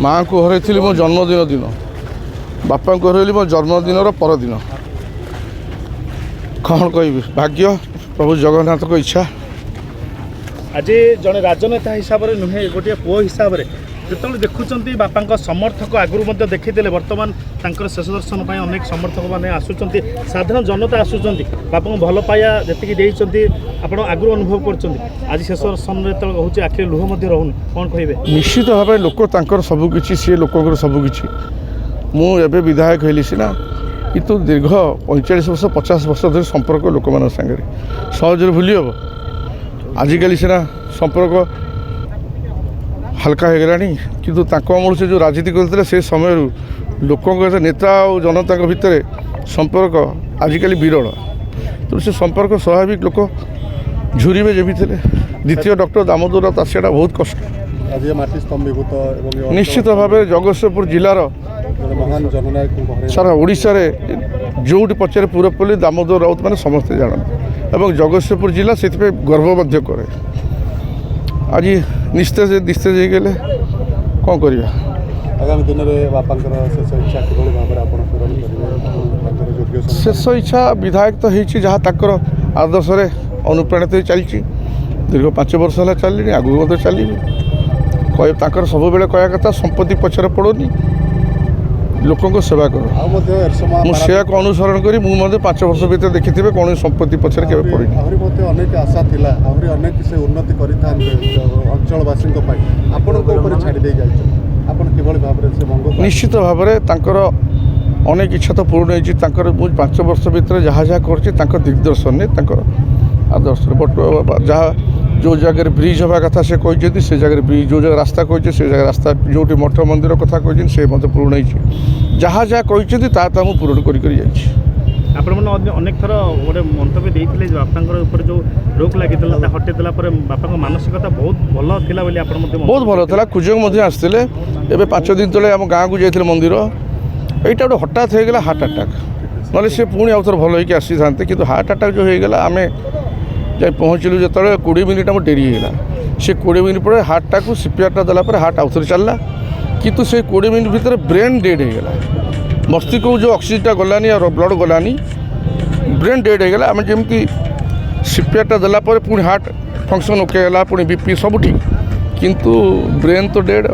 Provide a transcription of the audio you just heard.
माँ को हरई मो जन्मदिन दिन बापा को हरइली मो जन्मदिन परदिन कौन कह भाग्य प्रभु जगन्नाथ को इच्छा। आज जड़े राजनेता हिसाब से नुहे गोटे पुओ हिसाब से जो देखुं बापा समर्थक आगुरी देखते बर्तमान शेष दर्शन पर अनेक समर्थक मैंने आसुँच साधारण जनता आसुँच बापा को भल पाया जी आप आगुरी अनुभव कर शेष दर्शन जो हूँ आखिर लुह रोनी कौन कहे निश्चित भाव लोक सबकि सी लोक सबकि मुझे विधायक हेली सीना कितु दीर्घ 45 वर्ष 50 वर्ष धरी संपर्क लोक मान सागर सहज भूली हम आजिकल सीना संपर्क हल्का हो गलानी किंतु अमल से जो राजनीति करते से समय लोक नेता और जनता भितर संपर्क आजिकल विरल तो से संपर्क स्वाभाविक लोक झुरीबे जेबी थे द्वितीय डॉक्टर दामोदर राउत आसाटा बहुत कष्ट निश्चित भाव जगतसिंहपुर जिलार सारा ओडिशा रे जोटी पचारे पूरपल्ली दामोदर राउत मैंने समस्ते जानते और जगतसिंहपुर जिला से गर्व करे आज निस्तेज निस्तेज हो गले कौन करवा आगामी दिन में बापा शेष इच्छा विधायक तो होता जहाँ आदर्श अनुप्राणित हो चलती दीर्घ 5 वर्ष है चलिए आगू चलि कह सब बेले कह कथा संपत्ति पछरे पड़ोनी लोक सेवा कर मुझे को अनुसरण करी 5 वर्ष भर देखी थे कौन संपत्ति पछरे के पड़ी अनेक आशा थिला अनेक से उन्नति अंचलवासी निश्चित भाव में अनेक इच्छा तो पूर्ण होती 5 वर्ष भर जहाँ जहाँ कर दिग्दर्शन आदर्श बट जहाँ जो जगह ब्रिज हवा कथा से कहते से जगह ब्रिज जो जगह रास्ता कहते से जगह रास्ता जो मठ मंदिर कथा कहते से मत पूर्ण हो जहाँ जहाँ कहते मुझे पूरण कर अनेक थर गोटे मंतव्य देते बापा जो रोग लगी हटेला बापा मानसिकता बहुत भल था बहुत भल था खोजक आसते ए 5 दिन तले आम गाँव को जाते मंदिर यहाँ गोटे हठात हो गला हार्ट अटैक ना सी पुणी आउ थे भल होगी आसी था कि हार्ट अटैक जो होगा आम जाए पहुँचलु जो 20 मिनिट आम डेरी होगा से 20 मिनिट पर हार्टा को सीपीआर देला हार्ट आउ थे चलला कितु से 20 मिनिट भितर ब्रेन डेड होगा मस्तिष्क को जो ऑक्सीजन गलानी और ब्लड गलानी ब्रेन डेड होगा आम जमी सीपीआर देला पुणी हार्ट फंक्शन ओके पुणी बीपी सब ठीक किंतु ब्रेन तो डेड।